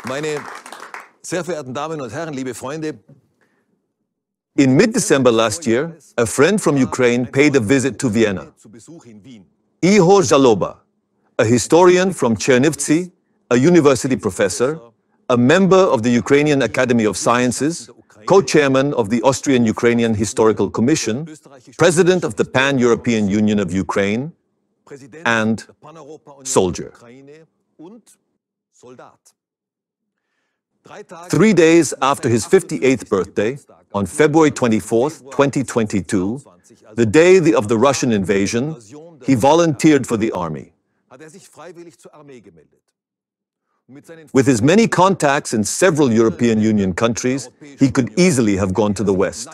Meine sehr verehrten Damen und Herren, liebe Freunde, in mid-December last year, a friend from Ukraine paid a visit to Vienna. Ihor Zhaloba, a historian from Chernivtsi, a university professor, a member of the Ukrainian Academy of Sciences, co-chairman of the Austrian-Ukrainian Historical Commission, president of the Pan-European Union of Ukraine, and soldier. 3 days after his 58th birthday, on February 24th, 2022, the day of the Russian invasion, he volunteered for the army. With his many contacts in several European Union countries, he could easily have gone to the West.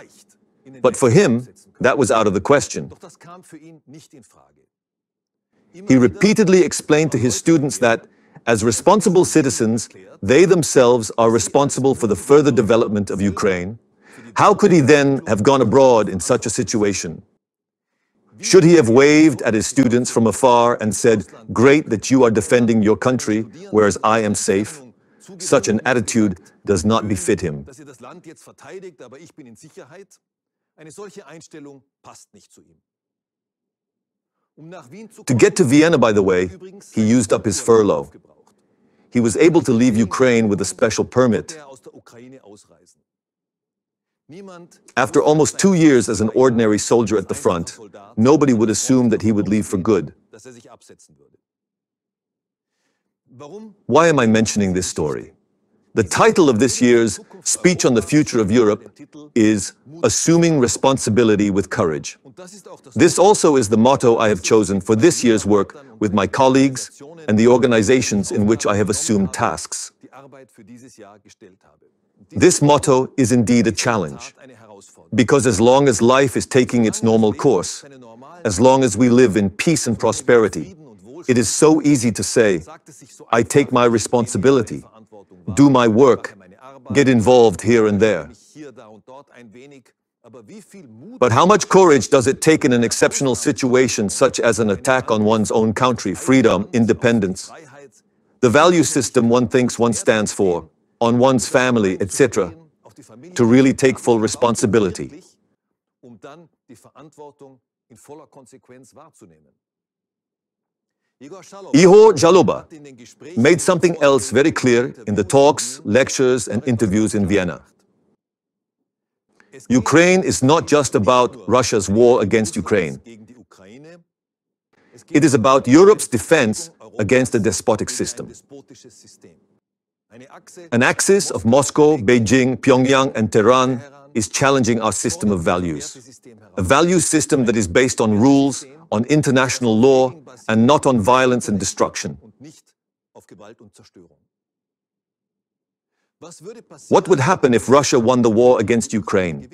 But for him, that was out of the question. He repeatedly explained to his students that, as responsible citizens, they themselves are responsible for the further development of Ukraine. How could he then have gone abroad in such a situation? Should he have waved at his students from afar and said, "Great that you are defending your country, whereas I am safe"? Such an attitude does not befit him. To get to Vienna, by the way, he used up his furlough. He was able to leave Ukraine with a special permit. After almost 2 years as an ordinary soldier at the front, nobody would assume that he would leave for good. Why am I mentioning this story? The title of this year's Speech on the Future of Europe is Assuming Responsibility with Courage. This also is the motto I have chosen for this year's work with my colleagues and the organizations in which I have assumed tasks. This motto is indeed a challenge, because as long as life is taking its normal course, as long as we live in peace and prosperity, it is so easy to say, "I take my responsibility, do my work, get involved here and there." But how much courage does it take in an exceptional situation such as an attack on one's own country, freedom, independence, the value system one thinks one stands for, on one's family, etc., to really take full responsibility? Ihor Zhaloba made something else very clear in the talks, lectures, and interviews in Vienna. Ukraine is not just about Russia's war against Ukraine. It is about Europe's defense against a despotic system. An axis of Moscow, Beijing, Pyongyang, and Tehran is challenging our system of values. A value system that is based on rules, on international law, and not on violence and destruction. What would happen if Russia won the war against Ukraine?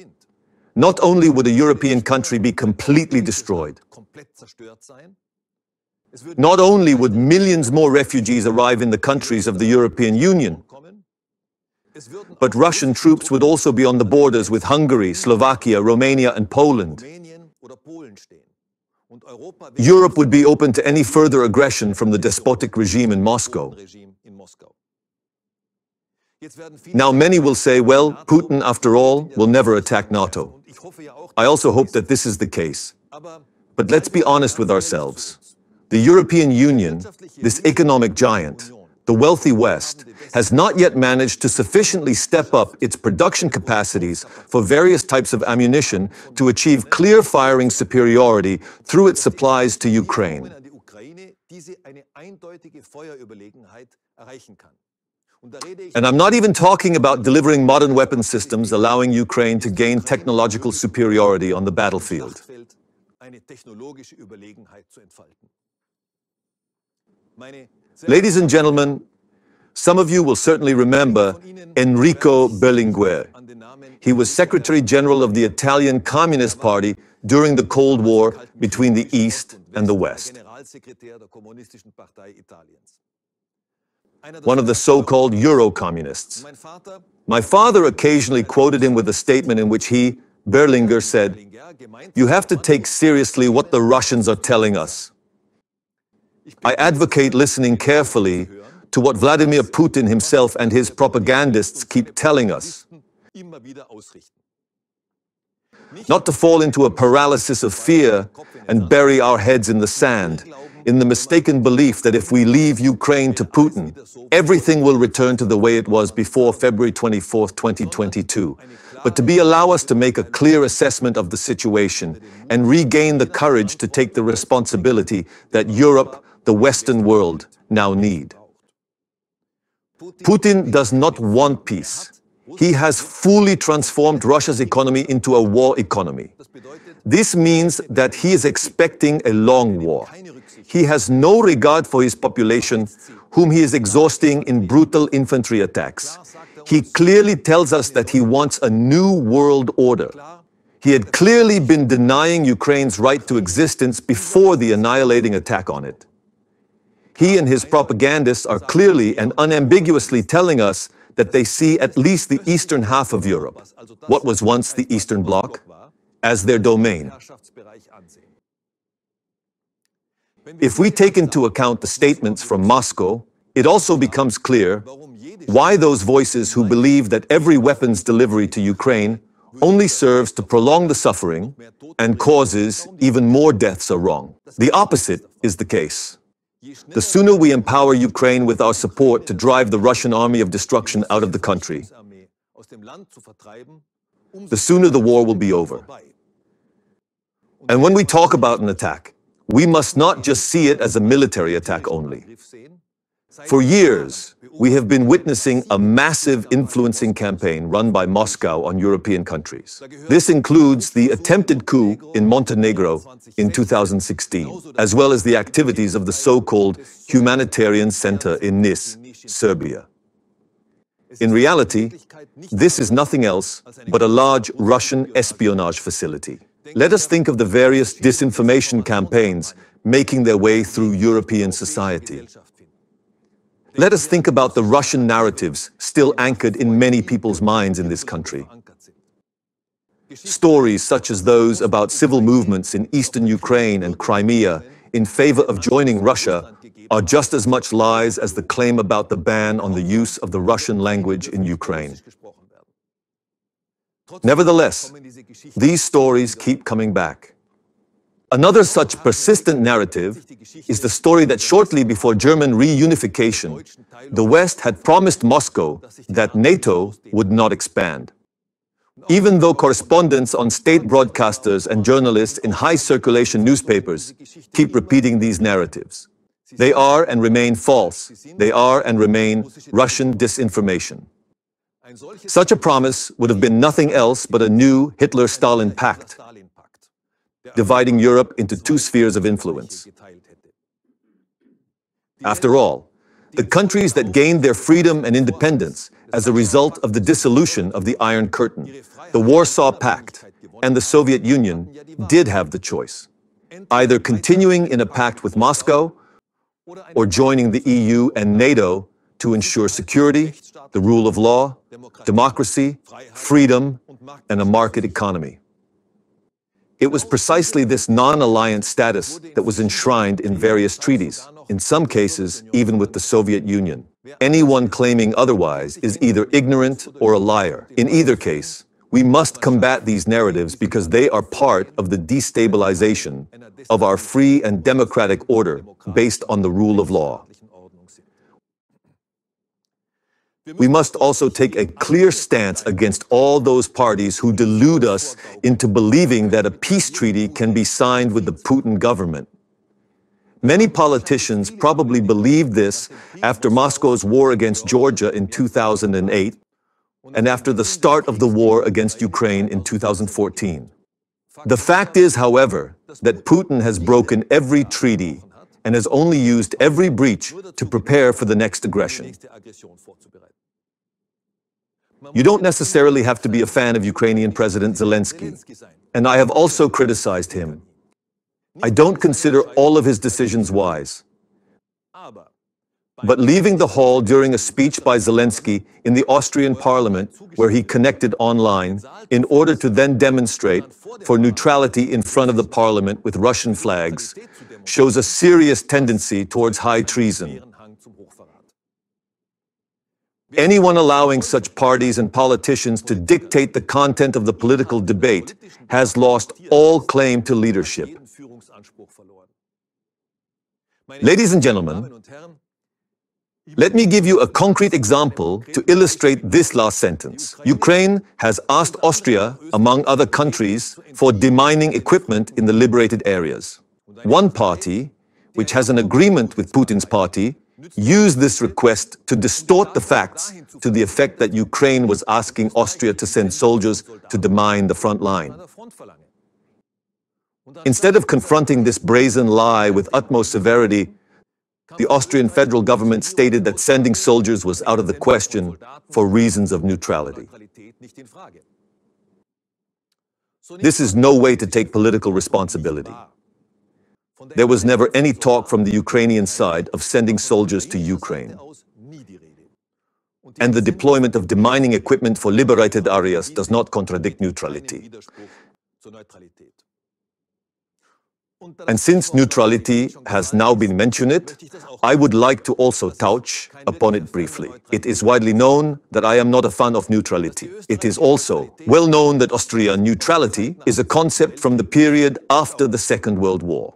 Not only would a European country be completely destroyed, not only would millions more refugees arrive in the countries of the European Union, but Russian troops would also be on the borders with Hungary, Slovakia, Romania, and Poland. Europe would be open to any further aggression from the despotic regime in Moscow. Now many will say, well, Putin, after all, will never attack NATO. I also hope that this is the case. But let's be honest with ourselves. The European Union, this economic giant, the wealthy West, has not yet managed to sufficiently step up its production capacities for various types of ammunition to achieve clear firing superiority through its supplies to Ukraine. And I'm not even talking about delivering modern weapon systems allowing Ukraine to gain technological superiority on the battlefield. Ladies and gentlemen, some of you will certainly remember Enrico Berlinguer. He was Secretary General of the Italian Communist Party during the Cold War between the East and the West. One of the so-called Euro-communists. My father occasionally quoted him with a statement in which he, Berlinguer, said, "You have to take seriously what the Russians are telling us." I advocate listening carefully to what Vladimir Putin himself and his propagandists keep telling us. Not to fall into a paralysis of fear and bury our heads in the sand, in the mistaken belief that if we leave Ukraine to Putin, everything will return to the way it was before February 24, 2022. But to allow us to make a clear assessment of the situation and regain the courage to take the responsibility that Europe, the Western world, now need. Putin does not want peace. He has fully transformed Russia's economy into a war economy. This means that he is expecting a long war. He has no regard for his population, whom he is exhausting in brutal infantry attacks. He clearly tells us that he wants a new world order. He had clearly been denying Ukraine's right to existence before the annihilating attack on it. He and his propagandists are clearly and unambiguously telling us that they see at least the eastern half of Europe, what was once the Eastern Bloc, as their domain. If we take into account the statements from Moscow, it also becomes clear why those voices who believe that every weapons delivery to Ukraine only serves to prolong the suffering and causes even more deaths are wrong. The opposite is the case. The sooner we empower Ukraine with our support to drive the Russian army of destruction out of the country, the sooner the war will be over. And when we talk about an attack, we must not just see it as a military attack only. For years, we have been witnessing a massive influencing campaign run by Moscow on European countries. This includes the attempted coup in Montenegro in 2016, as well as the activities of the so-called Humanitarian Center in Nis, Serbia. In reality, this is nothing else but a large Russian espionage facility. Let us think of the various disinformation campaigns making their way through European society. Let us think about the Russian narratives still anchored in many people's minds in this country. Stories such as those about civil movements in eastern Ukraine and Crimea in favor of joining Russia are just as much lies as the claim about the ban on the use of the Russian language in Ukraine. Nevertheless, these stories keep coming back. Another such persistent narrative is the story that shortly before German reunification, the West had promised Moscow that NATO would not expand. Even though correspondents on state broadcasters and journalists in high-circulation newspapers keep repeating these narratives, they are and remain false. They are and remain Russian disinformation. Such a promise would have been nothing else but a new Hitler-Stalin pact, dividing Europe into two spheres of influence. After all, the countries that gained their freedom and independence as a result of the dissolution of the Iron Curtain, the Warsaw Pact, and the Soviet Union did have the choice, either continuing in a pact with Moscow or joining the EU and NATO to ensure security, the rule of law, democracy, freedom, and a market economy. It was precisely this non-alliance status that was enshrined in various treaties, in some cases even with the Soviet Union. Anyone claiming otherwise is either ignorant or a liar. In either case, we must combat these narratives because they are part of the destabilization of our free and democratic order based on the rule of law. We must also take a clear stance against all those parties who delude us into believing that a peace treaty can be signed with the Putin government. Many politicians probably believed this after Moscow's war against Georgia in 2008 and after the start of the war against Ukraine in 2014. The fact is, however, that Putin has broken every treaty and has only used every breach to prepare for the next aggression. You don't necessarily have to be a fan of Ukrainian President Zelensky, and I have also criticized him. I don't consider all of his decisions wise. But leaving the hall during a speech by Zelensky in the Austrian parliament, where he connected online, in order to then demonstrate for neutrality in front of the parliament with Russian flags, shows a serious tendency towards high treason. Anyone allowing such parties and politicians to dictate the content of the political debate has lost all claim to leadership. Ladies and gentlemen, let me give you a concrete example to illustrate this last sentence. Ukraine has asked Austria, among other countries, for demining equipment in the liberated areas. One party, which has an agreement with Putin's party, used this request to distort the facts to the effect that Ukraine was asking Austria to send soldiers to demine the front line. Instead of confronting this brazen lie with utmost severity, the Austrian federal government stated that sending soldiers was out of the question for reasons of neutrality. This is no way to take political responsibility. There was never any talk from the Ukrainian side of sending soldiers to Ukraine. And the deployment of demining equipment for liberated areas does not contradict neutrality. And since neutrality has now been mentioned, I would like to also touch upon it briefly. It is widely known that I am not a fan of neutrality. It is also well known that Austrian neutrality is a concept from the period after the Second World War.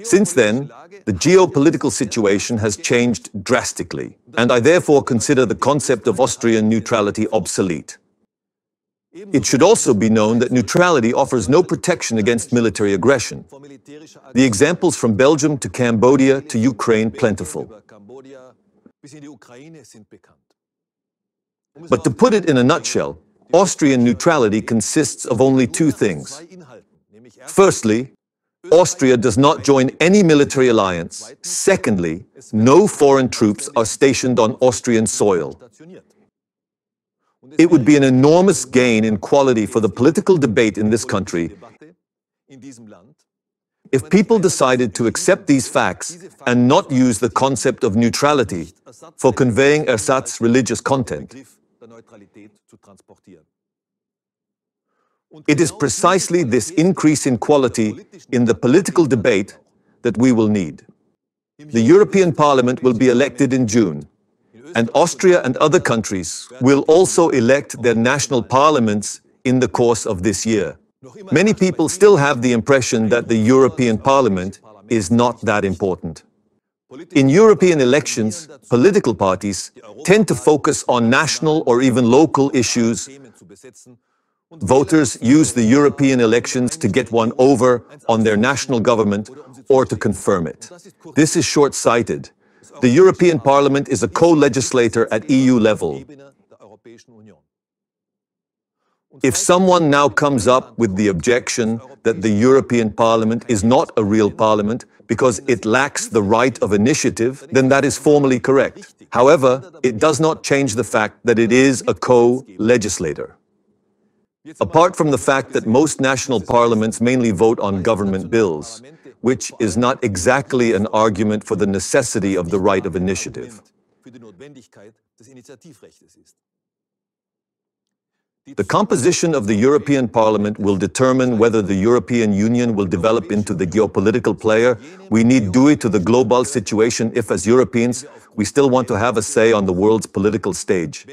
Since then, the geopolitical situation has changed drastically, and I therefore consider the concept of Austrian neutrality obsolete. It should also be known that neutrality offers no protection against military aggression. The examples from Belgium to Cambodia to Ukraine plentiful. But to put it in a nutshell, Austrian neutrality consists of only two things. Firstly, Austria does not join any military alliance. Secondly, no foreign troops are stationed on Austrian soil. It would be an enormous gain in quality for the political debate in this country if people decided to accept these facts and not use the concept of neutrality for conveying ersatz religious content. It is precisely this increase in quality in the political debate that we will need. The European Parliament will be elected in June. And Austria and other countries will also elect their national parliaments in the course of this year. Many people still have the impression that the European Parliament is not that important. In European elections, political parties tend to focus on national or even local issues. Voters use the European elections to get one over on their national government or to confirm it. This is short-sighted. The European Parliament is a co-legislator at EU level. If someone now comes up with the objection that the European Parliament is not a real parliament because it lacks the right of initiative, then that is formally correct. However, it does not change the fact that it is a co-legislator. Apart from the fact that most national parliaments mainly vote on government bills, which is not exactly an argument for the necessity of the right of initiative. The composition of the European Parliament will determine whether the European Union will develop into the geopolitical player we need due to the global situation if, as Europeans, we still want to have a say on the world's political stage.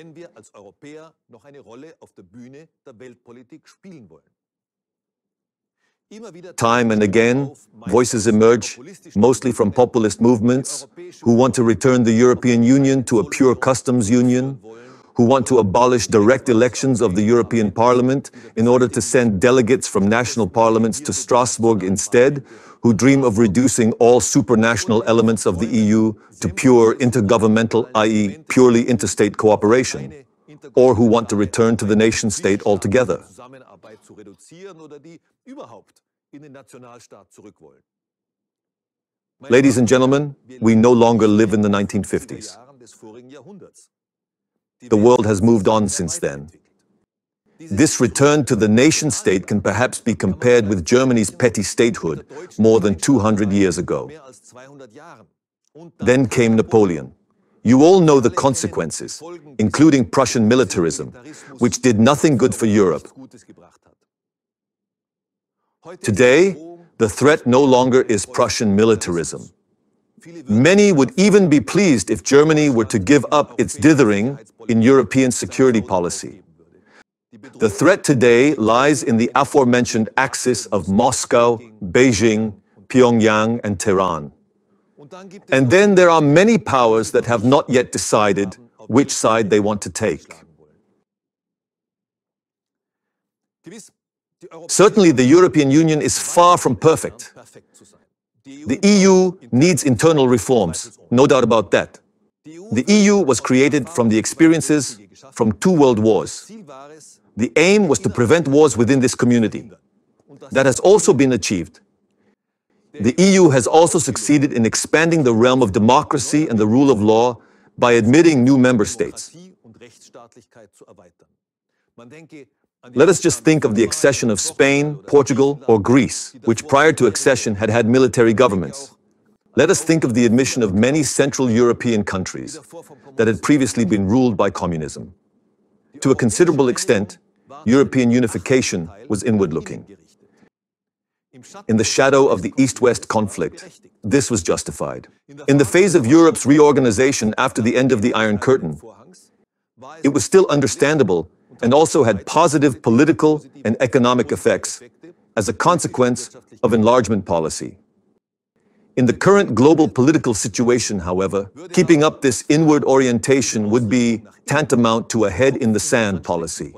Time and again, voices emerge, mostly from populist movements, who want to return the European Union to a pure customs union, who want to abolish direct elections of the European Parliament in order to send delegates from national parliaments to Strasbourg instead, who dream of reducing all supranational elements of the EU to pure intergovernmental, i.e. purely interstate cooperation, or who want to return to the nation-state altogether. Ladies and gentlemen, we no longer live in the 1950s. The world has moved on since then. This return to the nation-state can perhaps be compared with Germany's petty statehood more than 200 years ago. Then came Napoleon. You all know the consequences, including Prussian militarism, which did nothing good for Europe. Today, the threat no longer is Prussian militarism. Many would even be pleased if Germany were to give up its dithering in European security policy. The threat today lies in the aforementioned axis of Moscow, Beijing, Pyongyang, and Tehran. And then there are many powers that have not yet decided which side they want to take. Certainly, the European Union is far from perfect. The EU needs internal reforms, no doubt about that. The EU was created from the experiences from 2 world wars. The aim was to prevent wars within this community. That has also been achieved. The EU has also succeeded in expanding the realm of democracy and the rule of law by admitting new member states. Let us just think of the accession of Spain, Portugal, or Greece, which prior to accession had had military governments. Let us think of the admission of many Central European countries that had previously been ruled by communism. To a considerable extent, European unification was inward-looking. In the shadow of the East-West conflict, this was justified. In the phase of Europe's reorganization after the end of the Iron Curtain, it was still understandable and also had positive political and economic effects as a consequence of enlargement policy. In the current global political situation, however, keeping up this inward orientation would be tantamount to a head-in-the-sand policy.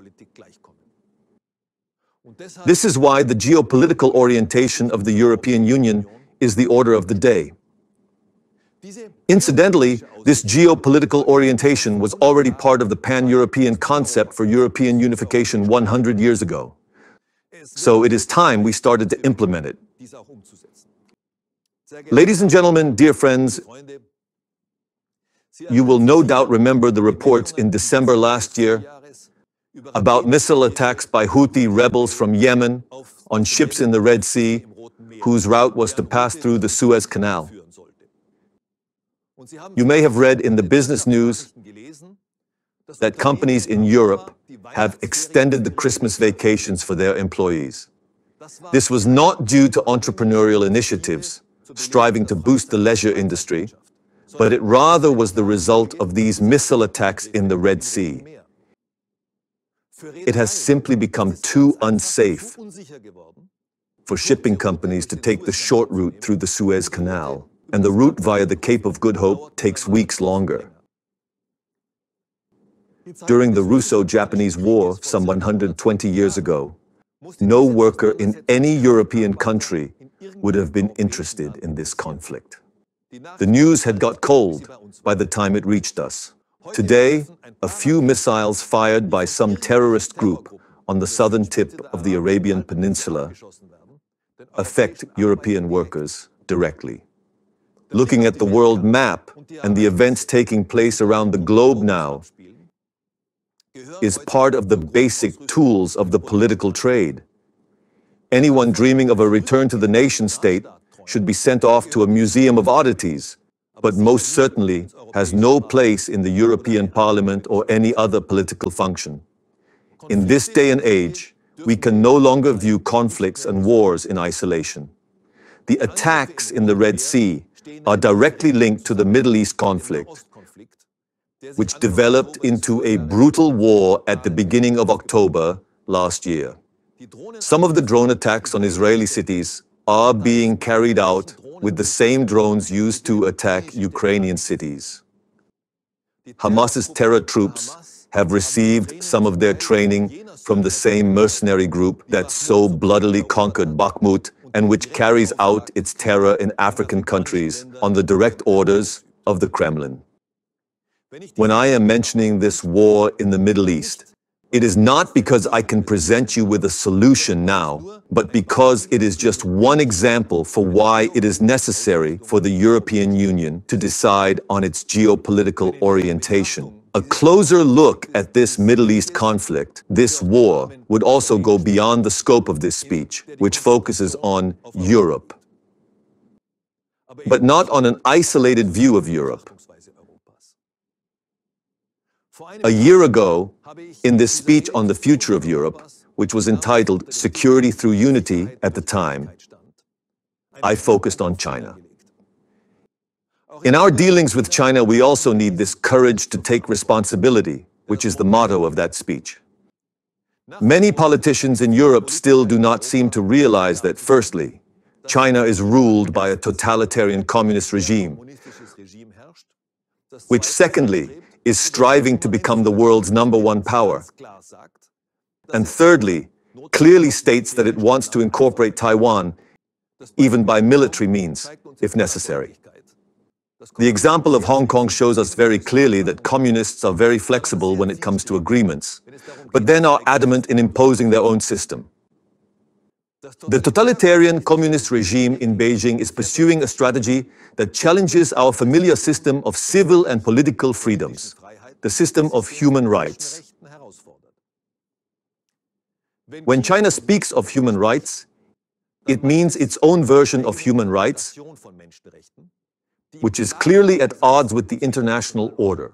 This is why the geopolitical orientation of the European Union is the order of the day. Incidentally, this geopolitical orientation was already part of the pan-European concept for European unification 100 years ago. So it is time we started to implement it. Ladies and gentlemen, dear friends, you will no doubt remember the reports in December last year about missile attacks by Houthi rebels from Yemen on ships in the Red Sea, whose route was to pass through the Suez Canal. You may have read in the business news that companies in Europe have extended the Christmas vacations for their employees. This was not due to entrepreneurial initiatives striving to boost the leisure industry, but it rather was the result of these missile attacks in the Red Sea. It has simply become too unsafe for shipping companies to take the short route through the Suez Canal, and the route via the Cape of Good Hope takes weeks longer. During the Russo-Japanese War some 120 years ago, no worker in any European country would have been interested in this conflict. The news had got cold by the time it reached us. Today, a few missiles fired by some terrorist group on the southern tip of the Arabian Peninsula affect European workers directly. Looking at the world map and the events taking place around the globe now is part of the basic tools of the political trade. Anyone dreaming of a return to the nation-state should be sent off to a museum of oddities, but most certainly has no place in the European Parliament or any other political function. In this day and age, we can no longer view conflicts and wars in isolation. The attacks in the Red Sea are directly linked to the Middle East conflict, which developed into a brutal war at the beginning of October last year. Some of the drone attacks on Israeli cities are being carried out with the same drones used to attack Ukrainian cities. Hamas's terror troops have received some of their training from the same mercenary group that so bloodily conquered Bakhmut and which carries out its terror in African countries on the direct orders of the Kremlin. When I am mentioning this war in the Middle East, it is not because I can present you with a solution now, but because it is just one example for why it is necessary for the European Union to decide on its geopolitical orientation. A closer look at this Middle East conflict, this war, would also go beyond the scope of this speech, which focuses on Europe, but not on an isolated view of Europe. A year ago, in this speech on the future of Europe, which was entitled Security Through Unity at the time, I focused on China. In our dealings with China, we also need this courage to take responsibility, which is the motto of that speech. Many politicians in Europe still do not seem to realize that, firstly, China is ruled by a totalitarian communist regime, which, secondly, is striving to become the world's #1 power, and thirdly, clearly states that it wants to incorporate Taiwan, even by military means, if necessary. The example of Hong Kong shows us very clearly that communists are very flexible when it comes to agreements, but then are adamant in imposing their own system. The totalitarian communist regime in Beijing is pursuing a strategy that challenges our familiar system of civil and political freedoms, the system of human rights. When China speaks of human rights, it means its own version of human rights, which is clearly at odds with the international order.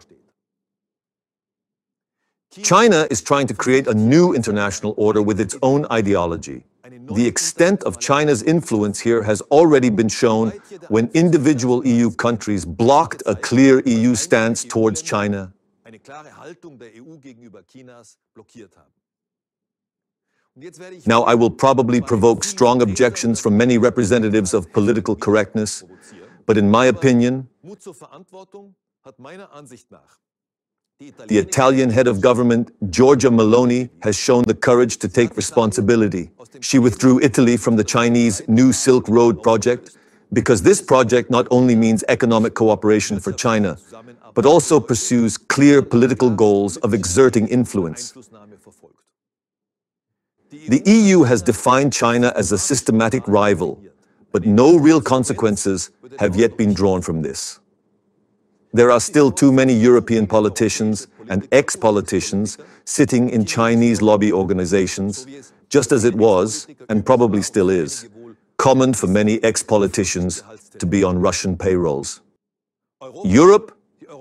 China is trying to create a new international order with its own ideology. The extent of China's influence here has already been shown when individual EU countries blocked a clear EU stance towards China. Now, I will probably provoke strong objections from many representatives of political correctness, but in my opinion, the Italian head of government, Giorgia Meloni, has shown the courage to take responsibility. She withdrew Italy from the Chinese New Silk Road project because this project not only means economic cooperation for China, but also pursues clear political goals of exerting influence. The EU has defined China as a systematic rival, but no real consequences have yet been drawn from this. There are still too many European politicians and ex-politicians sitting in Chinese lobby organizations, just as it was, and probably still is, common for many ex-politicians to be on Russian payrolls. Europe,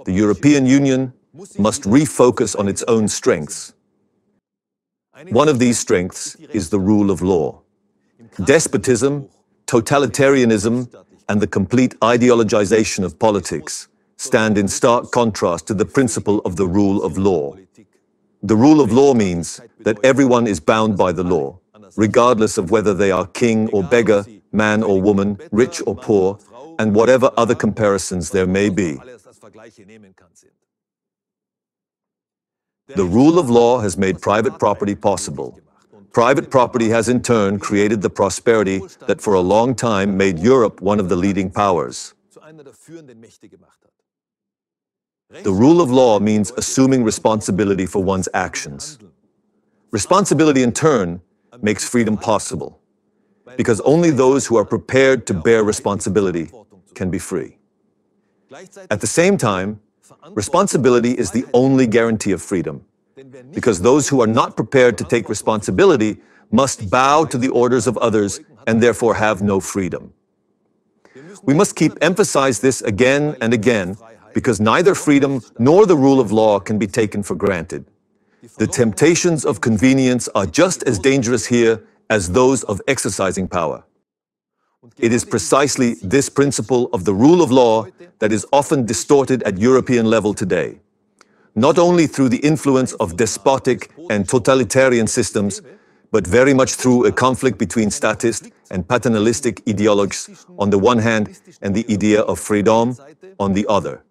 the European Union, must refocus on its own strengths. One of these strengths is the rule of law. Despotism, totalitarianism, and the complete ideologization of politics stand in stark contrast to the principle of the rule of law. The rule of law means that everyone is bound by the law, regardless of whether they are king or beggar, man or woman, rich or poor, and whatever other comparisons there may be. The rule of law has made private property possible. Private property has in turn created the prosperity that for a long time made Europe one of the leading powers. The rule of law means assuming responsibility for one's actions. Responsibility in turn makes freedom possible, because only those who are prepared to bear responsibility can be free. At the same time, responsibility is the only guarantee of freedom, because those who are not prepared to take responsibility must bow to the orders of others and therefore have no freedom. We must keep emphasizing this again and again, because neither freedom nor the rule of law can be taken for granted. The temptations of convenience are just as dangerous here as those of exercising power. It is precisely this principle of the rule of law that is often distorted at European level today, not only through the influence of despotic and totalitarian systems, but very much through a conflict between statist and paternalistic ideologues on the one hand and the idea of freedom on the other.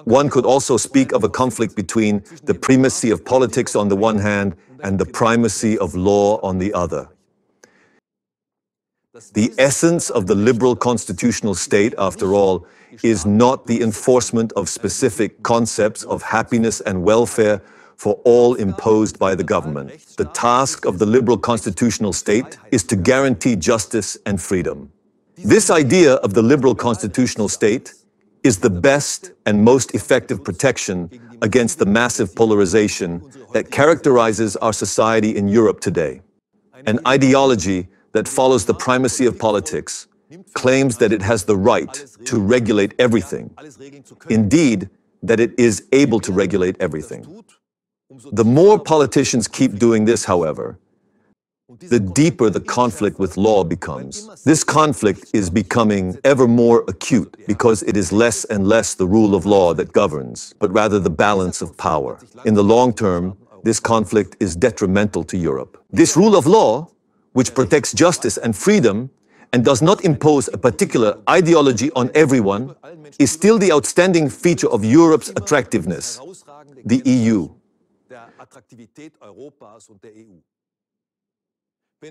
One could also speak of a conflict between the primacy of politics on the one hand and the primacy of law on the other. The essence of the liberal constitutional state, after all, is not the enforcement of specific concepts of happiness and welfare for all imposed by the government. The task of the liberal constitutional state is to guarantee justice and freedom. This idea of the liberal constitutional state is the best and most effective protection against the massive polarization that characterizes our society in Europe today. An ideology that follows the primacy of politics claims that it has the right to regulate everything. Indeed, that it is able to regulate everything. The more politicians keep doing this, however, the deeper the conflict with law becomes. This conflict is becoming ever more acute because it is less and less the rule of law that governs, but rather the balance of power. In the long term, this conflict is detrimental to Europe. This rule of law, which protects justice and freedom and does not impose a particular ideology on everyone, is still the outstanding feature of Europe's attractiveness, the EU.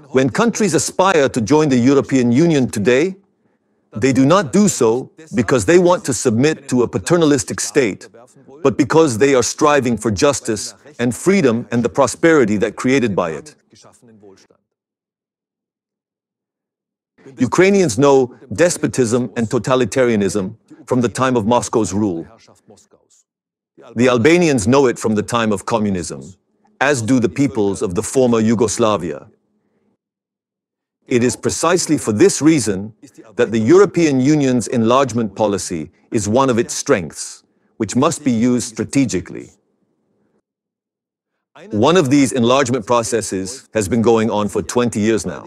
When countries aspire to join the European Union today, they do not do so because they want to submit to a paternalistic state, but because they are striving for justice and freedom and the prosperity that created by it. Ukrainians know despotism and totalitarianism from the time of Moscow's rule. The Albanians know it from the time of communism, as do the peoples of the former Yugoslavia. It is precisely for this reason that the European Union's enlargement policy is one of its strengths, which must be used strategically. One of these enlargement processes has been going on for 20 years now,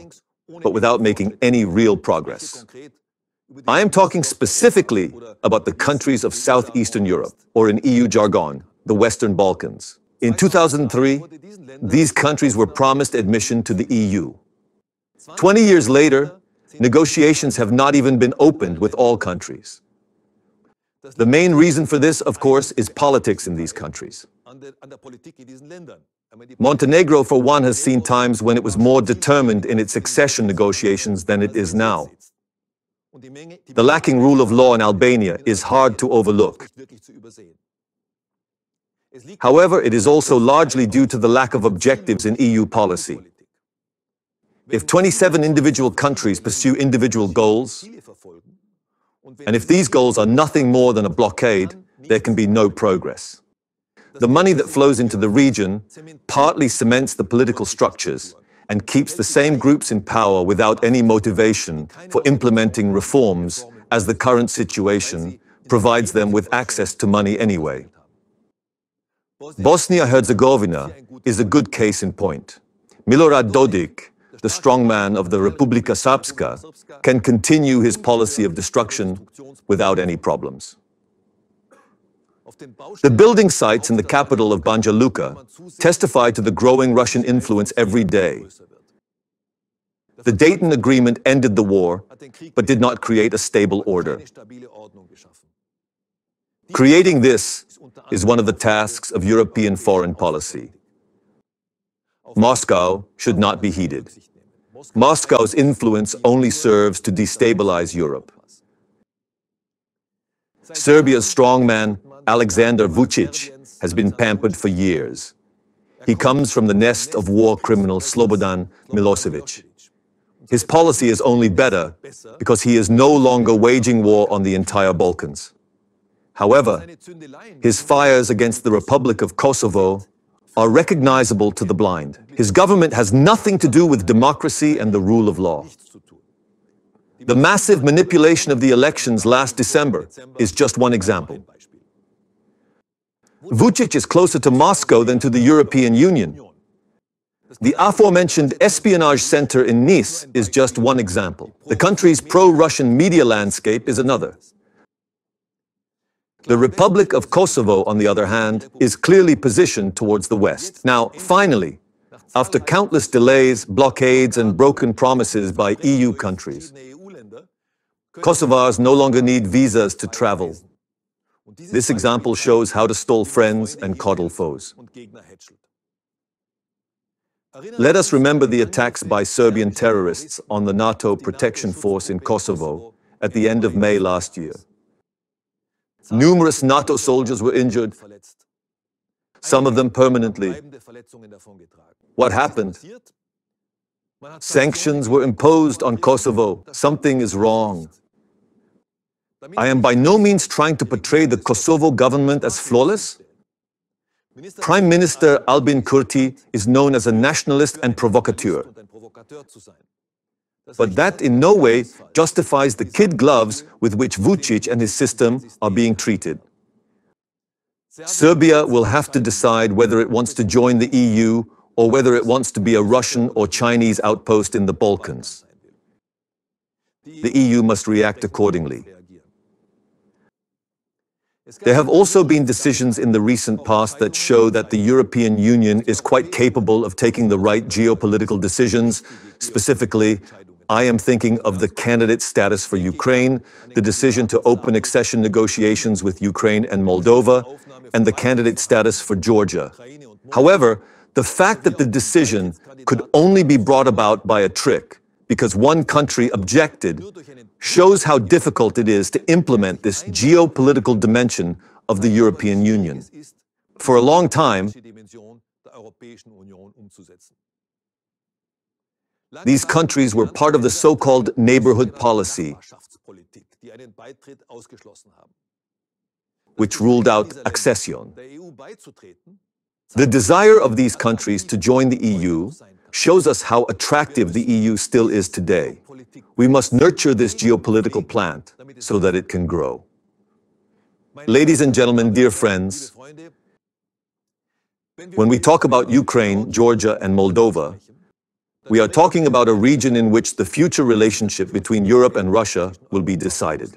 but without making any real progress. I am talking specifically about the countries of Southeastern Europe, or in EU jargon, the Western Balkans. In 2003, these countries were promised admission to the EU. 20 years later, negotiations have not even been opened with all countries. The main reason for this, of course, is politics in these countries. Montenegro, for one, has seen times when it was more determined in its accession negotiations than it is now. The lacking rule of law in Albania is hard to overlook. However, it is also largely due to the lack of objectives in EU policy. If 27 individual countries pursue individual goals, and if these goals are nothing more than a blockade, there can be no progress. The money that flows into the region partly cements the political structures and keeps the same groups in power without any motivation for implementing reforms, as the current situation provides them with access to money anyway. Bosnia-Herzegovina is a good case in point. Milorad Dodik, the strongman of the Republika Srpska, can continue his policy of destruction without any problems. The building sites in the capital of Banja Luka testify to the growing Russian influence every day. The Dayton Agreement ended the war, but did not create a stable order. Creating this is one of the tasks of European foreign policy. Moscow should not be heeded. Moscow's influence only serves to destabilize Europe. Serbia's strongman, Alexander Vučić, has been pampered for years. He comes from the nest of war criminal Slobodan Milosevic. His policy is only better because he is no longer waging war on the entire Balkans. However, his fires against the Republic of Kosovo are recognizable to the blind. His government has nothing to do with democracy and the rule of law. The massive manipulation of the elections last December is just one example. Vučić is closer to Moscow than to the European Union. The aforementioned espionage center in Nice is just one example. The country's pro-Russian media landscape is another. The Republic of Kosovo, on the other hand, is clearly positioned towards the West. Now, finally, after countless delays, blockades, and broken promises by EU countries, Kosovars no longer need visas to travel. This example shows how to stall friends and coddle foes. Let us remember the attacks by Serbian terrorists on the NATO protection force in Kosovo at the end of May last year. Numerous NATO soldiers were injured, some of them permanently. What happened? Sanctions were imposed on Kosovo. Something is wrong. I am by no means trying to portray the Kosovo government as flawless. Prime Minister Albin Kurti is known as a nationalist and provocateur. But that in no way justifies the kid gloves with which Vučić and his system are being treated. Serbia will have to decide whether it wants to join the EU or whether it wants to be a Russian or Chinese outpost in the Balkans. The EU must react accordingly. There have also been decisions in the recent past that show that the European Union is quite capable of taking the right geopolitical decisions. Specifically, I am thinking of the candidate status for Ukraine, the decision to open accession negotiations with Ukraine and Moldova, and the candidate status for Georgia. However, the fact that the decision could only be brought about by a trick, because one country objected, shows how difficult it is to implement this geopolitical dimension of the European Union. For a long time, these countries were part of the so-called neighborhood policy, which ruled out accession. The desire of these countries to join the EU shows us how attractive the EU still is today. We must nurture this geopolitical plant so that it can grow. Ladies and gentlemen, dear friends, when we talk about Ukraine, Georgia, and Moldova, we are talking about a region in which the future relationship between Europe and Russia will be decided.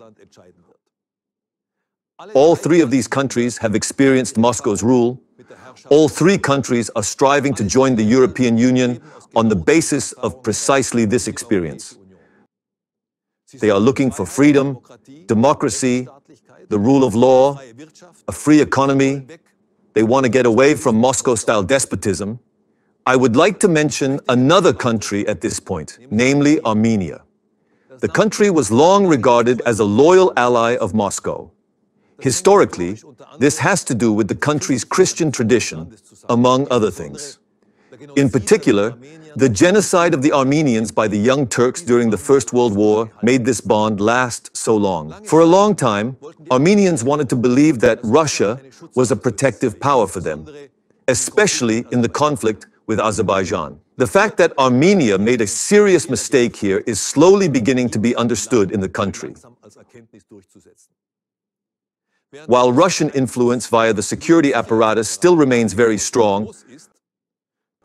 All three of these countries have experienced Moscow's rule. All three countries are striving to join the European Union on the basis of precisely this experience. They are looking for freedom, democracy, the rule of law, a free economy. They want to get away from Moscow-style despotism. I would like to mention another country at this point, namely Armenia. The country was long regarded as a loyal ally of Moscow. Historically, this has to do with the country's Christian tradition, among other things. In particular, the genocide of the Armenians by the Young Turks during the First World War made this bond last so long. For a long time, Armenians wanted to believe that Russia was a protective power for them, especially in the conflict with Azerbaijan. The fact that Armenia made a serious mistake here is slowly beginning to be understood in the country. While Russian influence via the security apparatus still remains very strong,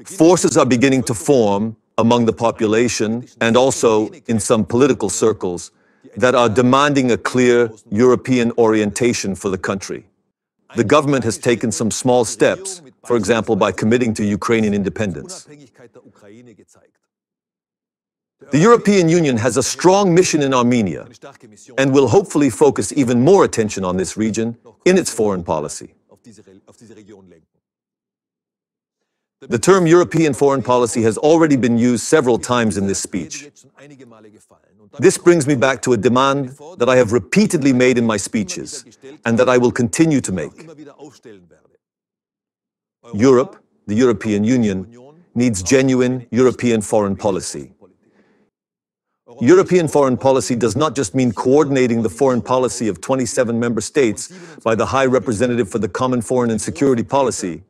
forces are beginning to form among the population and also in some political circles that are demanding a clear European orientation for the country. The government has taken some small steps, for example, by committing to Ukrainian independence. The European Union has a strong mission in Armenia and will hopefully focus even more attention on this region in its foreign policy. The term European foreign policy has already been used several times in this speech. This brings me back to a demand that I have repeatedly made in my speeches and that I will continue to make. Europe, the European Union, needs genuine European foreign policy. European foreign policy does not just mean coordinating the foreign policy of 27 member states by the High Representative for the Common Foreign and Security Policy,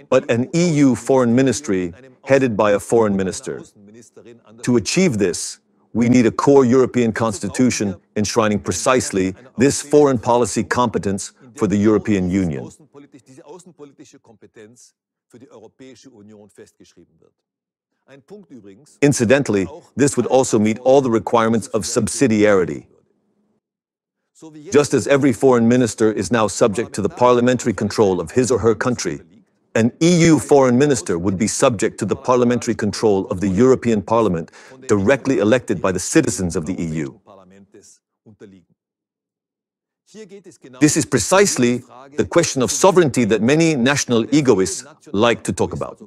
but an EU foreign ministry headed by a foreign minister. To achieve this, we need a core European constitution enshrining precisely this foreign policy competence for the European Union. Incidentally, this would also meet all the requirements of subsidiarity. Just as every foreign minister is now subject to the parliamentary control of his or her country, an EU foreign minister would be subject to the parliamentary control of the European Parliament, directly elected by the citizens of the EU. This is precisely the question of sovereignty that many national egoists like to talk about.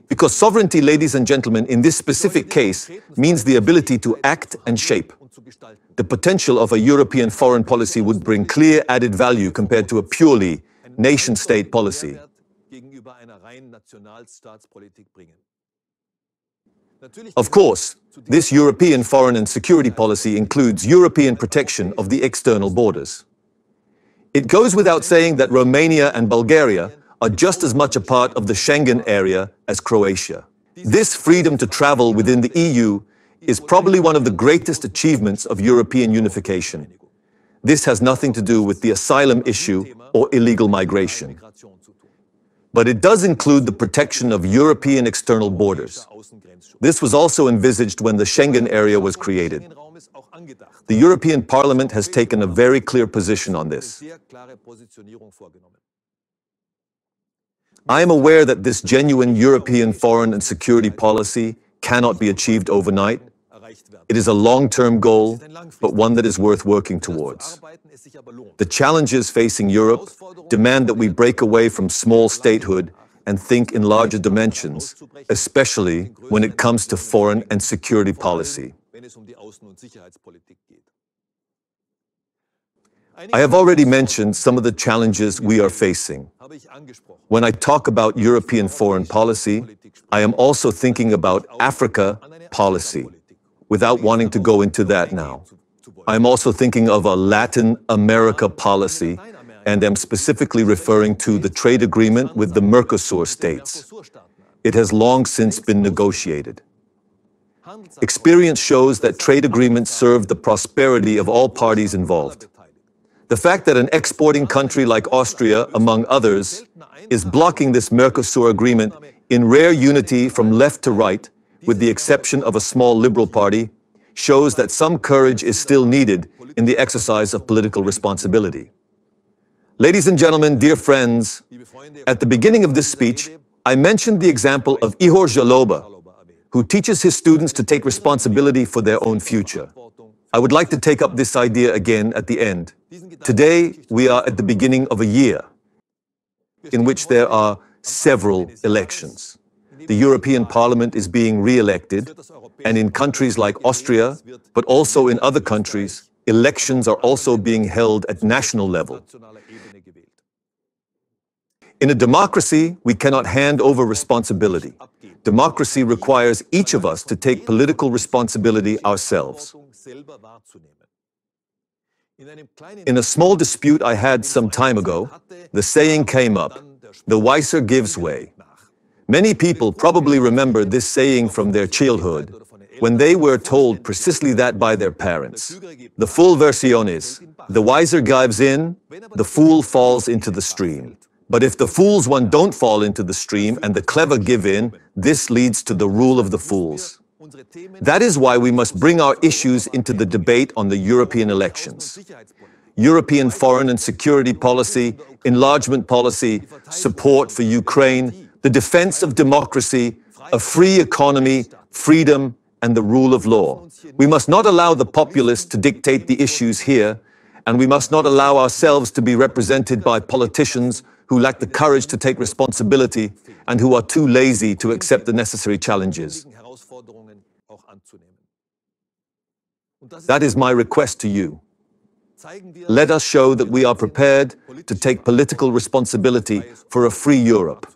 Because sovereignty, ladies and gentlemen, in this specific case, means the ability to act and shape. The potential of a European foreign policy would bring clear added value compared to a purely nation-state policy. Of course, this European foreign and security policy includes European protection of the external borders. It goes without saying that Romania and Bulgaria are just as much a part of the Schengen area as Croatia. This freedom to travel within the EU is probably one of the greatest achievements of European unification. This has nothing to do with the asylum issue or illegal migration. But it does include the protection of European external borders. This was also envisaged when the Schengen area was created. The European Parliament has taken a very clear position on this. I am aware that this genuine European foreign and security policy cannot be achieved overnight. It is a long-term goal, but one that is worth working towards. The challenges facing Europe demand that we break away from small statehood and think in larger dimensions, especially when it comes to foreign and security policy. I have already mentioned some of the challenges we are facing. When I talk about European foreign policy, I am also thinking about Africa policy, without wanting to go into that now. I am also thinking of a Latin America policy, and am specifically referring to the trade agreement with the Mercosur states. It has long since been negotiated. Experience shows that trade agreements serve the prosperity of all parties involved. The fact that an exporting country like Austria, among others, is blocking this Mercosur agreement in rare unity from left to right, with the exception of a small liberal party, shows that some courage is still needed in the exercise of political responsibility. Ladies and gentlemen, dear friends, at the beginning of this speech, I mentioned the example of Ihor Jaloba, who teaches his students to take responsibility for their own future. I would like to take up this idea again at the end. Today, we are at the beginning of a year in which there are several elections. The European Parliament is being re-elected, and in countries like Austria, but also in other countries, elections are also being held at national level. In a democracy, we cannot hand over responsibility. Democracy requires each of us to take political responsibility ourselves. In a small dispute I had some time ago, the saying came up, "The wiser gives way." Many people probably remember this saying from their childhood, when they were told precisely that by their parents. The full version is, "The wiser gives in, the fool falls into the stream." But if the fools one don't fall into the stream and the clever give in, this leads to the rule of the fools. That is why we must bring our issues into the debate on the European elections. European foreign and security policy, enlargement policy, support for Ukraine, the defense of democracy, a free economy, freedom, and the rule of law. We must not allow the populists to dictate the issues here, and we must not allow ourselves to be represented by politicians who lack the courage to take responsibility and who are too lazy to accept the necessary challenges. That is my request to you. Let us show that we are prepared to take political responsibility for a free Europe.